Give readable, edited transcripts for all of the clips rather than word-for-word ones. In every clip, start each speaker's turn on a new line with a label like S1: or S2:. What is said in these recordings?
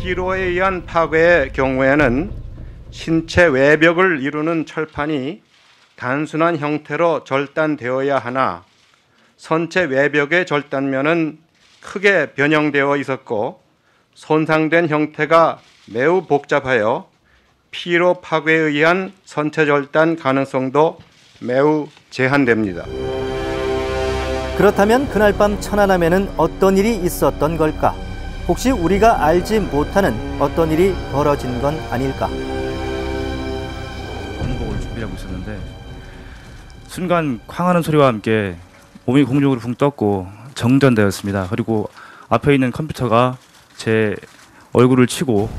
S1: 피로에 의한 파괴의 경우에는 신체 외벽을 이루는 철판이 단순한 형태로 절단되어야 하나 선체 외벽의 절단면은 크게 변형되어 있었고 손상된 형태가 매우 복잡하여 피로 파괴에 의한 선체 절단 가능성도 매우 제한됩니다.
S2: 그렇다면 그날 밤 천안함에는 어떤 일이 있었던 걸까? 혹시 우리가 알지 못하는 어떤 일이 벌어진 건 아닐까?
S3: 공복을 준비하고 있었는데 순간 쾅하는 소리와 함께 몸이 공중으로 붕 떴고 정전되었습니다. 그리고 앞에 있는 컴퓨터가 제 얼굴을 치고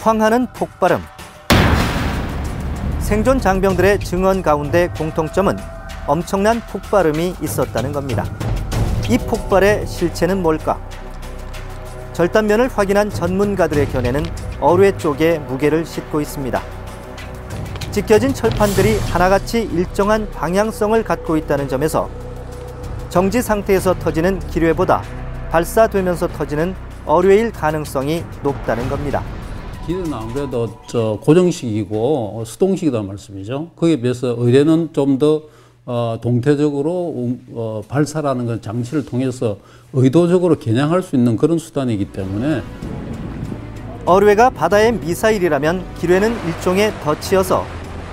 S2: 쾅하는 폭발음. 생존 장병들의 증언 가운데 공통점은 엄청난 폭발음이 있었다는 겁니다. 이 폭발의 실체는 뭘까? 절단면을 확인한 전문가들의 견해는 어뢰 쪽에 무게를 싣고 있습니다. 찢겨진 철판들이 하나같이 일정한 방향성을 갖고 있다는 점에서 정지 상태에서 터지는 기뢰보다 발사되면서 터지는 어뢰일 가능성이 높다는 겁니다.
S4: 기뢰는 아무래도 고정식이고 수동식이라는 말씀이죠. 거기에 비해서 의뢰는 좀 더 동태적으로 발사라는 건 장치를 통해서 의도적으로 겨냥할 수 있는 그런 수단이기 때문에
S2: 어뢰가 바다의 미사일이라면 기뢰는 일종의 덫이어서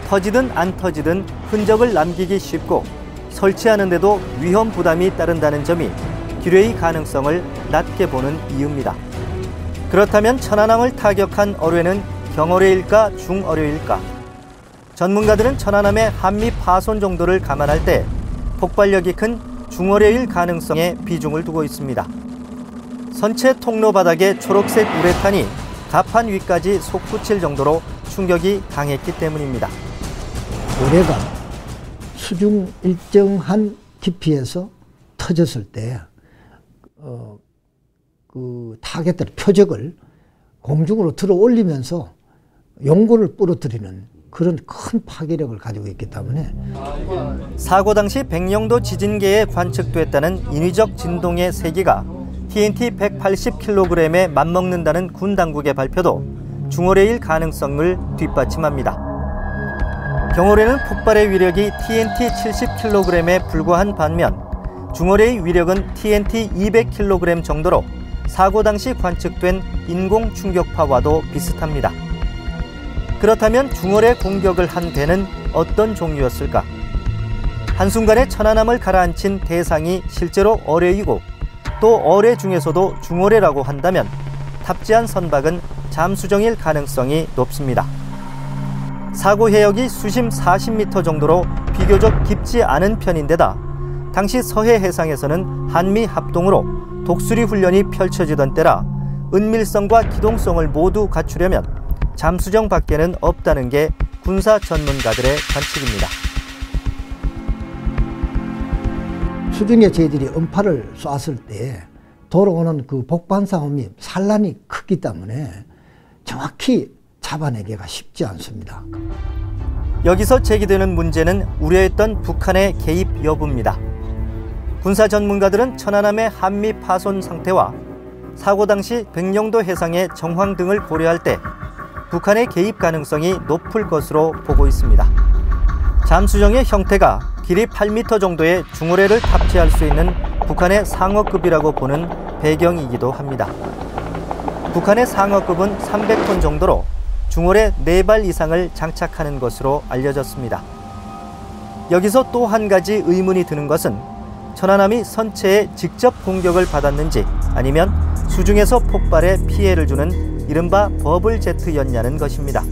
S2: 터지든 안 터지든 흔적을 남기기 쉽고 설치하는데도 위험 부담이 따른다는 점이 기뢰의 가능성을 낮게 보는 이유입니다. 그렇다면 천안함을 타격한 어뢰는 경어뢰일까 중어뢰일까? 전문가들은 천안함의 한미 파손 정도를 감안할 때 폭발력이 큰 중어뢰일 가능성에 비중을 두고 있습니다. 선체 통로 바닥에 초록색 우레탄이 갑판 위까지 솟구칠 정도로 충격이 강했기 때문입니다.
S5: 어뢰가 수중 일정한 깊이에서 터졌을 때 그 타겟들 표적을 공중으로 들어 올리면서 용고를 부러뜨리는 그런 큰 파괴력을 가지고 있기 때문에
S2: 사고 당시 백령도 지진계에 관측됐다는 인위적 진동의 세기가 TNT 180kg에 맞먹는다는 군 당국의 발표도 중어뢰일 가능성을 뒷받침합니다. 경어뢰는 폭발의 위력이 TNT 70kg에 불과한 반면 중어뢰의 위력은 TNT 200kg 정도로 사고 당시 관측된 인공 충격파와도 비슷합니다. 그렇다면 중어뢰 공격을 한 배는 어떤 종류였을까? 한순간에 천안함을 가라앉힌 대상이 실제로 어뢰이고 또 어뢰 중에서도 중어뢰라고 한다면 탑재한 선박은 잠수정일 가능성이 높습니다. 사고 해역이 수심 40m 정도로 비교적 깊지 않은 편인데다 당시 서해 해상에서는 한미 합동으로 독수리 훈련이 펼쳐지던 때라 은밀성과 기동성을 모두 갖추려면 잠수정 밖에는 없다는 게 군사 전문가들의 관측입니다.
S5: 수중에 저희들이 음파를 쐈을 때 돌아오는 그 복반상음이 산란이 크기 때문에 정확히 잡아내기가 쉽지 않습니다.
S2: 여기서 제기되는 문제는 우려했던 북한의 개입 여부입니다. 군사 전문가들은 천안함의 한미 파손 상태와 사고 당시 백령도 해상의 정황 등을 고려할 때 북한의 개입 가능성이 높을 것으로 보고 있습니다. 잠수정의 형태가 길이 8m 정도의 중어뢰를 탑재할 수 있는 북한의 상어급이라고 보는 배경이기도 합니다. 북한의 상어급은 300톤 정도로 중어뢰 4발 이상을 장착하는 것으로 알려졌습니다. 여기서 또 한 가지 의문이 드는 것은 천안함이 선체에 직접 공격을 받았는지 아니면 수중에서 폭발에 피해를 주는 이른바 버블제트였냐는 것입니다.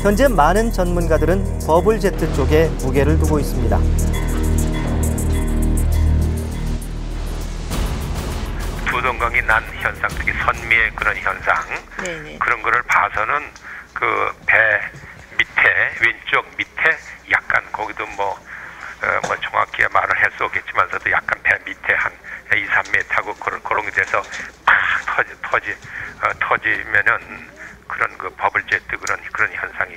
S2: 현재 많은 전문가들은 버블제트 쪽에 무게를 두고 있습니다.
S6: 부동강이 난 현상, 특히 선미의 그런 현상, 네네. 그런 거를 봐서는 그 배 밑에, 왼쪽 밑에 약간 거기도 뭐 정확히 말을 할 수 없겠지만서도 약간 배 밑에 한 2, 3m하고 그런 게 돼서 팍 터지면은 그런 그 버블제트 그런 현상이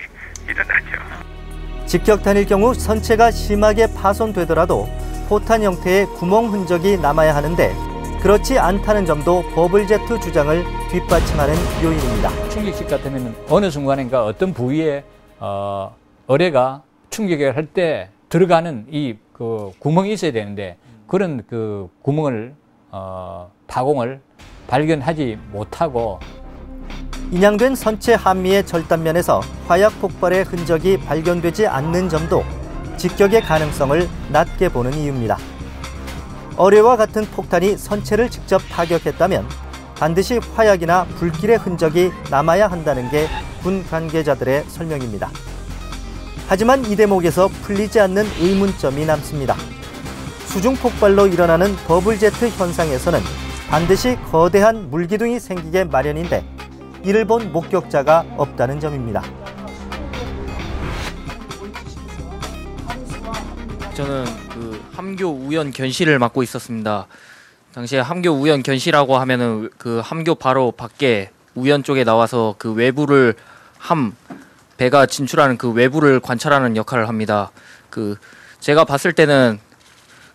S6: 일어나죠.
S2: 직격탄일 경우 선체가 심하게 파손되더라도 포탄 형태의 구멍 흔적이 남아야 하는데 그렇지 않다는 점도 버블제트 주장을 뒷받침하는 요인입니다.
S7: 충격식 같으면 어느 순간인가 어떤 부위에 어뢰가 충격을 할 때 들어가는 그 구멍이 있어야 되는데 그런 그 구멍을 타공을 발견하지 못하고
S2: 인양된 선체 한미의 절단면에서 화약 폭발의 흔적이 발견되지 않는 점도 직격의 가능성을 낮게 보는 이유입니다. 어뢰와 같은 폭탄이 선체를 직접 타격했다면 반드시 화약이나 불길의 흔적이 남아야 한다는 게 군 관계자들의 설명입니다. 하지만 이 대목에서 풀리지 않는 의문점이 남습니다. 수중 폭발로 일어나는 버블제트 현상에서는 반드시 거대한 물기둥이 생기게 마련인데 이를 본 목격자가 없다는 점입니다.
S8: 저는 그 함교 우연 견실을 맡고 있었습니다. 당시에 함교 우연 견실이라고 하면은 그 함교 바로 밖에 우연 쪽에 나와서 그 외부를 배가 진출하는 그 외부를 관찰하는 역할을 합니다. 제가 봤을 때는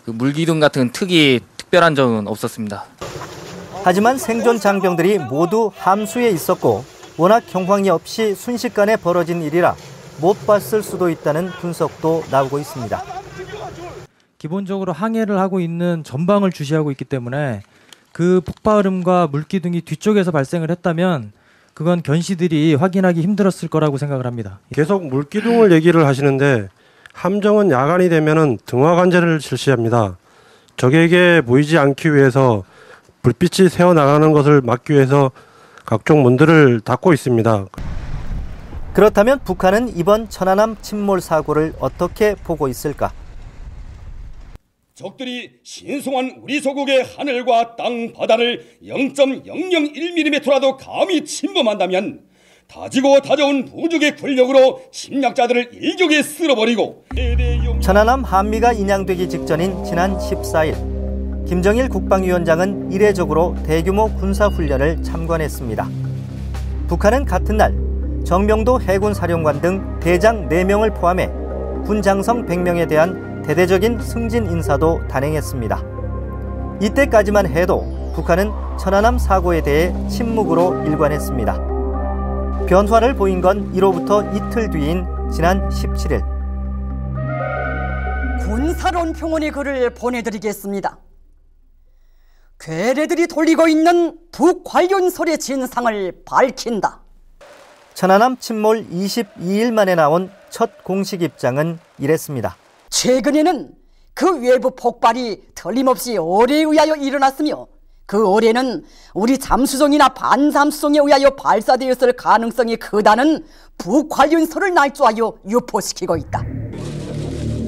S8: 그 물기둥 같은 특별한 점은 없었습니다.
S2: 하지만 생존 장병들이 모두 함수에 있었고 워낙 경황이 없이 순식간에 벌어진 일이라 못 봤을 수도 있다는 분석도 나오고 있습니다.
S9: 기본적으로 항해를 하고 있는 전방을 주시하고 있기 때문에 그 폭발음과 물기둥이 뒤쪽에서 발생을 했다면 그건 견시들이 확인하기 힘들었을 거라고 생각을 합니다.
S10: 계속 물기둥을 얘기를 하시는데 함정은 야간이 되면은 등화 관제를 실시합니다. 적에게 보이지 않기 위해서 불빛이 새어나가는 것을 막기 위해서 각종 문들을 닫고 있습니다.
S2: 그렇다면 북한은 이번 천안함 침몰 사고를 어떻게 보고 있을까?
S11: 적들이 신성한 우리 조국의 하늘과 땅, 바다를 0.001mm라도 감히 침범한다면 다지고 다져온 부족의 권력으로 침략자들을 일격에 쓸어버리고
S2: 천안함 한미가 인양되기 직전인 지난 14일 김정일 국방위원장은 이례적으로 대규모 군사훈련을 참관했습니다. 북한은 같은 날 정명도 해군사령관 등 대장 4명을 포함해 군 장성 100명에 대한 대대적인 승진 인사도 단행했습니다. 이때까지만 해도 북한은 천안함 사고에 대해 침묵으로 일관했습니다. 변화를 보인 건 이로부터 이틀 뒤인 지난 17일.
S12: 군사론 평원의 글을 보내드리겠습니다. 괴뢰들이 돌리고 있는 북관련설의 진상을 밝힌다.
S2: 천안함 침몰 22일 만에 나온 첫 공식 입장은 이랬습니다.
S12: 최근에는 그 외부 폭발이 틀림없이 어뢰에 의하여 일어났으며 그 어뢰는 우리 잠수정이나 반잠수정에 의하여 발사되었을 가능성이 크다는 북관련설을 날조하여 유포시키고 있다.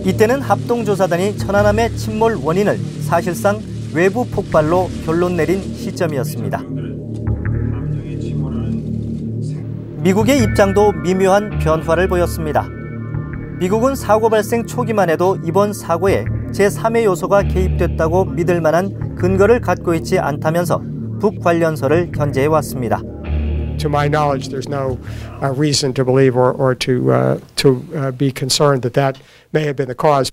S2: 이때는 합동조사단이 천안함의 침몰 원인을 사실상 외부 폭발로 결론 내린 시점이었습니다. 미국의 입장도 미묘한 변화를 보였습니다. 미국은 사고 발생 초기만 해도 이번 사고에 제3의 요소가 개입됐다고 믿을 만한 근거를 갖고 있지 않다면서 북관련설을 견제해왔습니다.
S13: To my knowledge, there's no reason to believe or to be concerned that may have been the cause.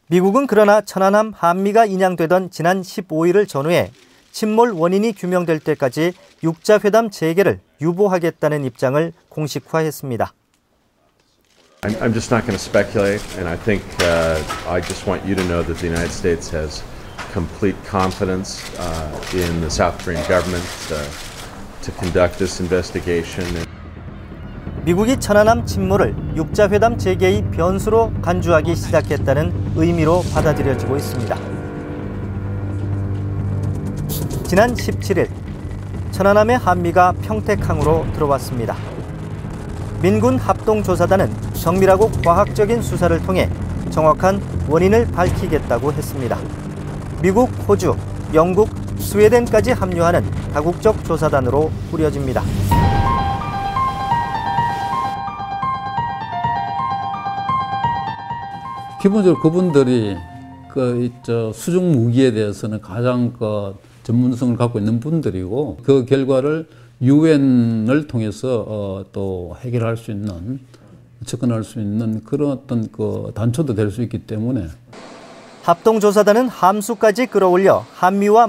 S2: 미국은 그러나 천안함 한미가 인양되던 지난 15일을 전후해 침몰 원인이 규명될 때까지 육자회담 재개를 유보하겠다는 입장을 공식화했습니다.
S14: I'm just not going to speculate, and I think I just want you to know that the United States has complete confidence in the South Korean government to conduct this investigation.
S2: 미국이 천안함 침몰을 육자회담 재개의 변수로 간주하기 시작했다는 의미로 받아들여지고 있습니다. 지난 17일 천안함의 한미가 평택항으로 들어왔습니다. 민군 합동조사단은 정밀하고 과학적인 수사를 통해 정확한 원인을 밝히겠다고 했습니다. 미국, 호주, 영국, 스웨덴까지 합류하는 다국적 조사단으로 꾸려집니다.
S4: 기본적으로 그분들이 수중 무기에 대해서는 가장 전문성을 갖고 있는 분들이고 그 결과를 유엔을 통해서 또 해결할 수 있는, 접근할 수 있는 그런 어떤 단초도 될 수 있기 때문에
S2: 합동조사단은 함수까지 끌어올려 한미와